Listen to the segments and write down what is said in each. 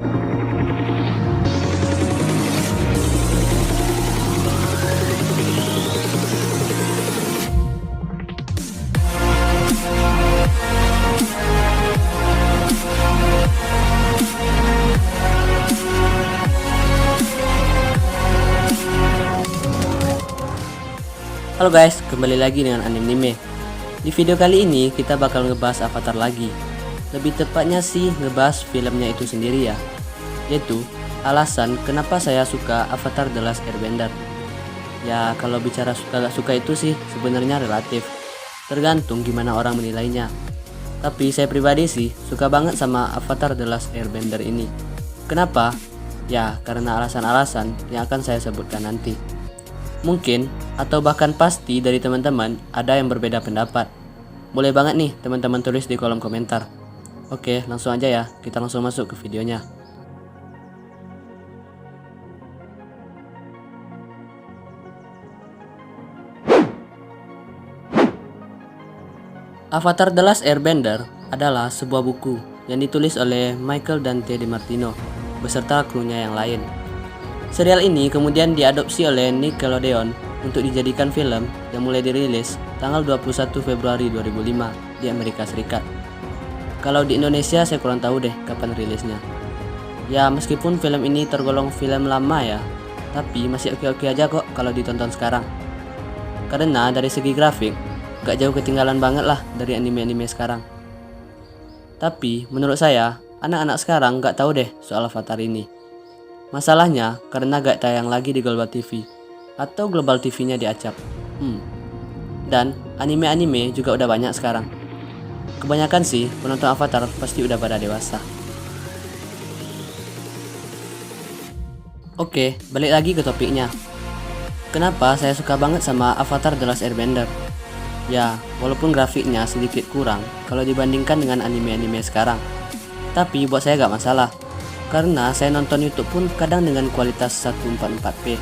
Halo guys, kembali lagi dengan anime. Di video kali ini kita bakal ngebahas Avatar lagi. Lebih tepatnya sih ngebahas filmnya itu sendiri ya. Yaitu alasan kenapa saya suka Avatar The Last Airbender. Ya kalau bicara suka gak suka itu sih sebenarnya relatif, tergantung gimana orang menilainya. Tapi saya pribadi sih suka banget sama Avatar The Last Airbender ini. Kenapa? Ya karena alasan-alasan yang akan saya sebutkan nanti. Mungkin atau bahkan pasti dari teman-teman ada yang berbeda pendapat. Boleh banget nih teman-teman tulis di kolom komentar. Oke, langsung aja ya, kita langsung masuk ke videonya. Avatar The Last Airbender adalah sebuah buku yang ditulis oleh Michael Dante DiMartino beserta krunya yang lain. Serial ini kemudian diadopsi oleh Nickelodeon untuk dijadikan film yang mulai dirilis tanggal 21 Februari 2005 di Amerika Serikat. Kalau di Indonesia saya kurang tahu deh kapan rilisnya. Ya meskipun film ini tergolong film lama ya, tapi masih oke-oke aja kok kalau ditonton sekarang. Karena dari segi grafik, gak jauh ketinggalan banget lah dari anime-anime sekarang. Tapi menurut saya, anak-anak sekarang gak tahu deh soal Avatar ini. Masalahnya karena gak tayang lagi di Global TV atau Global TV-nya diacak. Dan anime-anime juga udah banyak sekarang. Kebanyakan sih penonton Avatar pasti udah pada dewasa. Oke, balik lagi ke topiknya. Kenapa saya suka banget sama Avatar The Last Airbender? Ya, walaupun grafiknya sedikit kurang kalau dibandingkan dengan anime-anime sekarang, tapi buat saya gak masalah. Karena saya nonton YouTube pun kadang dengan kualitas 144p.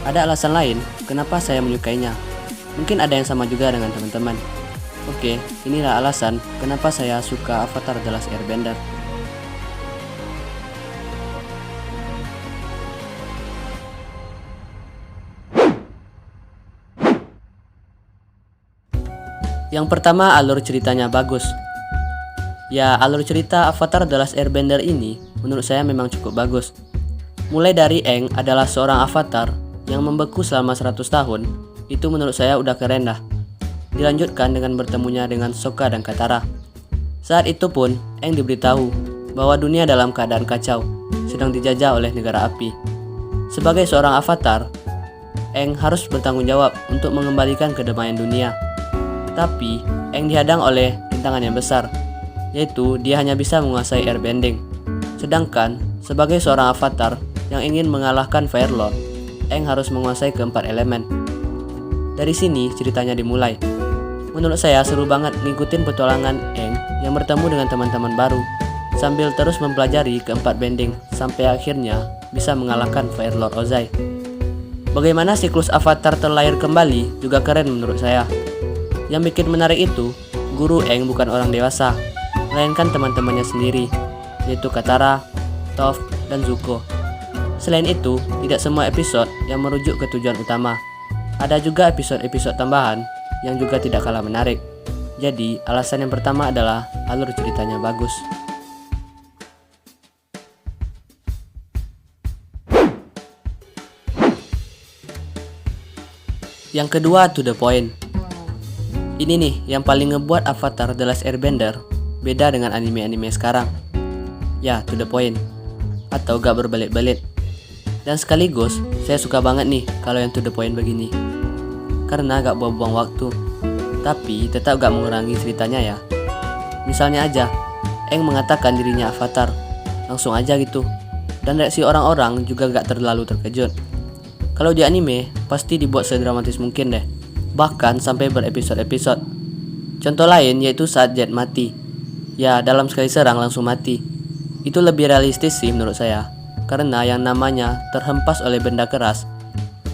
Ada alasan lain kenapa saya menyukainya. Mungkin ada yang sama juga dengan teman-teman. Oke, inilah alasan kenapa saya suka Avatar The Last Airbender. Yang pertama, alur ceritanya bagus. Ya, alur cerita Avatar The Last Airbender ini menurut saya memang cukup bagus. Mulai dari Aang adalah seorang avatar yang membeku selama 100 tahun, itu menurut saya udah keren dah. Dilanjutkan dengan bertemunya dengan Sokka dan Katara. Saat itu pun Aang diberitahu bahwa dunia dalam keadaan kacau, sedang dijajah oleh negara api. Sebagai seorang avatar, Aang harus bertanggung jawab untuk mengembalikan kedamaian dunia. Tapi Aang dihadang oleh rintangan yang besar, yaitu dia hanya bisa menguasai airbending. Sedangkan sebagai seorang avatar yang ingin mengalahkan Fire Lord, Aang harus menguasai keempat elemen. Dari sini ceritanya dimulai. Menurut saya seru banget ngikutin petualangan Aang yang bertemu dengan teman-teman baru, sambil terus mempelajari keempat bending sampai akhirnya bisa mengalahkan Fire Lord Ozai. Bagaimana siklus avatar terlahir kembali juga keren menurut saya. Yang bikin menarik itu, guru Aang bukan orang dewasa, melainkan teman-temannya sendiri, yaitu Katara, Toph, dan Zuko. Selain itu, tidak semua episode yang merujuk ke tujuan utama. Ada juga episode-episode tambahan yang juga tidak kalah menarik. Jadi, alasan yang pertama adalah alur ceritanya bagus. Yang kedua, to the point. Ini nih yang paling ngebuat Avatar The Last Airbender beda dengan anime-anime sekarang. Ya, to the point, atau gak berbelit-belit. Dan sekaligus saya suka banget nih kalau yang to the point begini, karena gak buang-buang waktu, tapi tetap gak mengurangi ceritanya ya. Misalnya aja Aang mengatakan dirinya avatar, langsung aja gitu. Dan reaksi orang-orang juga gak terlalu terkejut. Kalau di anime pasti dibuat sedramatis mungkin deh, bahkan sampai berepisode-episode. Contoh lain yaitu saat Jet mati. Ya, dalam sekali serang langsung mati. Itu lebih realistis sih menurut saya, karena yang namanya terhempas oleh benda keras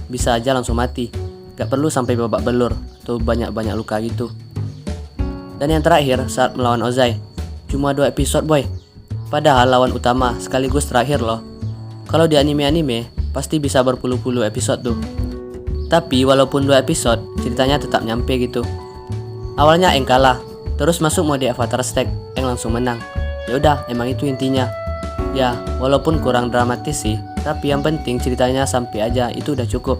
bisa aja langsung mati, gak perlu sampai babak belur atau banyak-banyak luka gitu. Dan yang terakhir saat melawan Ozai, cuma 2 episode boy. Padahal lawan utama sekaligus terakhir loh. Kalau di anime-anime pasti bisa berpuluh-puluh episode tuh. Tapi walaupun 2 episode, ceritanya tetap nyampe gitu. Awalnya Aang kalah, terus masuk mode Avatar Stack, Aang langsung menang. Ya udah, emang itu intinya. Ya, walaupun kurang dramatis sih, tapi yang penting ceritanya sampai aja, itu udah cukup.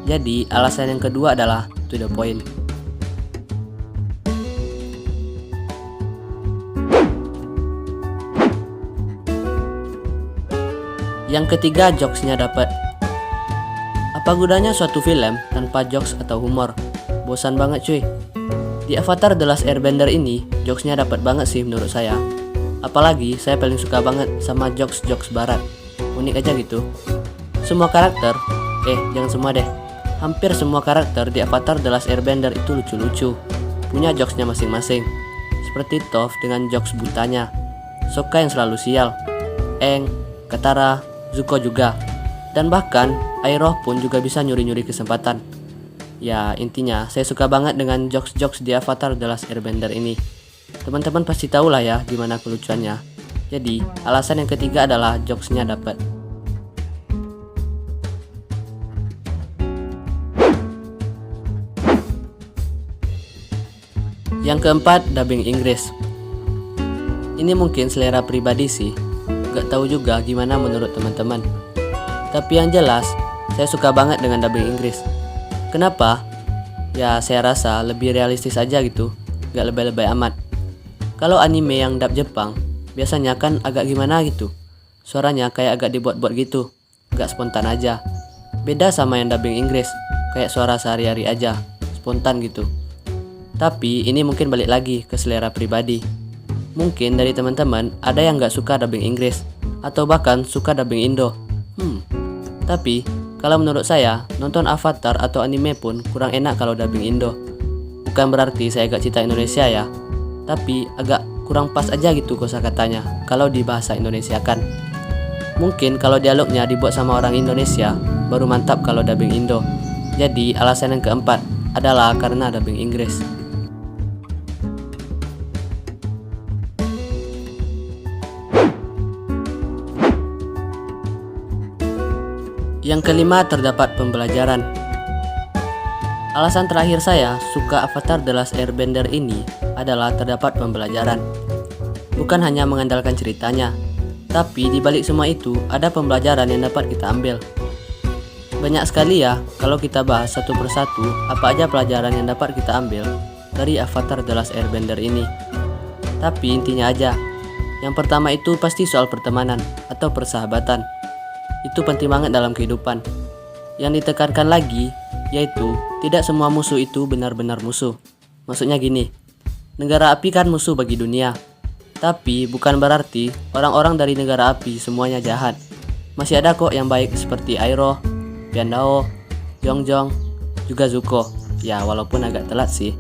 Jadi, alasan yang kedua adalah to the point. Yang ketiga, jokesnya dapat. Apa gunanya suatu film tanpa jokes atau humor? Bosan banget cuy. Di Avatar The Last Airbender ini, jokesnya dapat banget sih menurut saya. Apalagi saya paling suka banget sama jokes-jokes barat. Unik aja gitu. Semua karakter, jangan semua deh. Hampir semua karakter di Avatar The Last Airbender itu lucu-lucu. Punya jokesnya masing-masing. Seperti Toph dengan jokes butanya, Sokka yang selalu sial, Aang, Katara, Zuko juga. Dan bahkan Iroh pun juga bisa nyuri-nyuri kesempatan. Ya intinya saya suka banget dengan jokes-jokes di Avatar The Last Airbender ini. Teman-teman pasti tahu lah ya gimana kelucuannya. Jadi alasan yang ketiga adalah jokesnya dapat. Yang keempat, dubbing Inggris. Ini mungkin selera pribadi sih. Gak tahu juga gimana menurut teman-teman. Tapi yang jelas, saya suka banget dengan dubbing Inggris. Kenapa? Ya saya rasa lebih realistis aja gitu. Gak lebay-lebay amat. Kalau anime yang dub Jepang, biasanya kan agak gimana gitu. Suaranya kayak agak dibuat-buat gitu. Gak spontan aja. Beda sama yang dubbing Inggris, kayak suara sehari-hari aja, spontan gitu. Tapi ini mungkin balik lagi ke selera pribadi. Mungkin dari teman-teman ada yang gak suka dubbing Inggris, atau bahkan suka dubbing Indo. Tapi kalau menurut saya, nonton Avatar atau anime pun kurang enak kalau dubbing Indo. Bukan berarti saya gak cinta Indonesia ya, tapi agak kurang pas aja gitu kosakatanya kalau di bahasa Indonesia kan. Mungkin kalau dialognya dibuat sama orang Indonesia, baru mantap kalau dubbing Indo. Jadi alasan yang keempat adalah karena dubbing Inggris. Yang kelima, terdapat pembelajaran. Alasan terakhir saya suka Avatar The Last Airbender ini adalah terdapat pembelajaran. Bukan hanya mengandalkan ceritanya, tapi di balik semua itu ada pembelajaran yang dapat kita ambil. Banyak sekali ya kalau kita bahas satu persatu apa aja pelajaran yang dapat kita ambil dari Avatar The Last Airbender ini. Tapi intinya aja, yang pertama itu pasti soal pertemanan atau persahabatan. Itu penting banget dalam kehidupan. Yang ditekankan lagi yaitu tidak semua musuh itu benar-benar musuh. Maksudnya gini, negara api kan musuh bagi dunia. Tapi bukan berarti orang-orang dari negara api semuanya jahat. Masih ada kok yang baik seperti Iroh, Piandao, Jongjong, juga Zuko. Ya walaupun agak telat sih.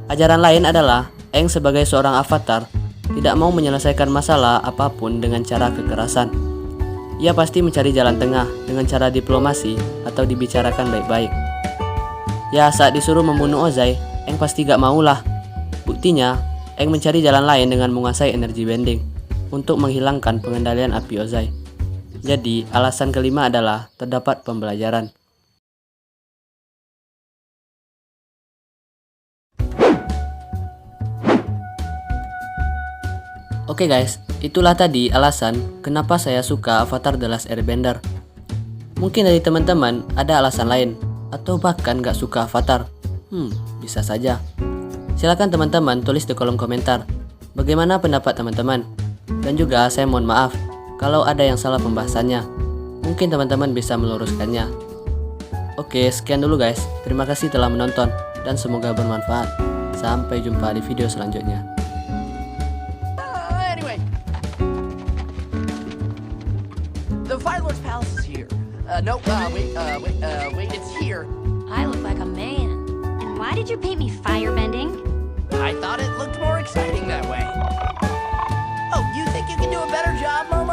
Ajaran lain adalah Aang sebagai seorang avatar tidak mau menyelesaikan masalah apapun dengan cara kekerasan. Ia pasti mencari jalan tengah dengan cara diplomasi atau dibicarakan baik-baik. Ya saat disuruh membunuh Ozai, Aang pasti gak maulah. Buktinya, Aang mencari jalan lain dengan menguasai energi bending untuk menghilangkan pengendalian api Ozai. Jadi alasan kelima adalah terdapat pembelajaran. Oke guys, itulah tadi alasan kenapa saya suka Avatar The Last Airbender. Mungkin dari teman-teman ada alasan lain, atau bahkan gak suka Avatar. Bisa saja. Silakan teman-teman tulis di kolom komentar bagaimana pendapat teman-teman. Dan juga saya mohon maaf kalau ada yang salah pembahasannya. Mungkin teman-teman bisa meluruskannya. Oke, sekian dulu guys. Terima kasih telah menonton dan semoga bermanfaat. Sampai jumpa di video selanjutnya. The Fire Lord's palace is here. Wait, it's here. I look like a man. And why did you paint me firebending? I thought it looked more exciting that way. Oh, you think you can do a better job, Mom?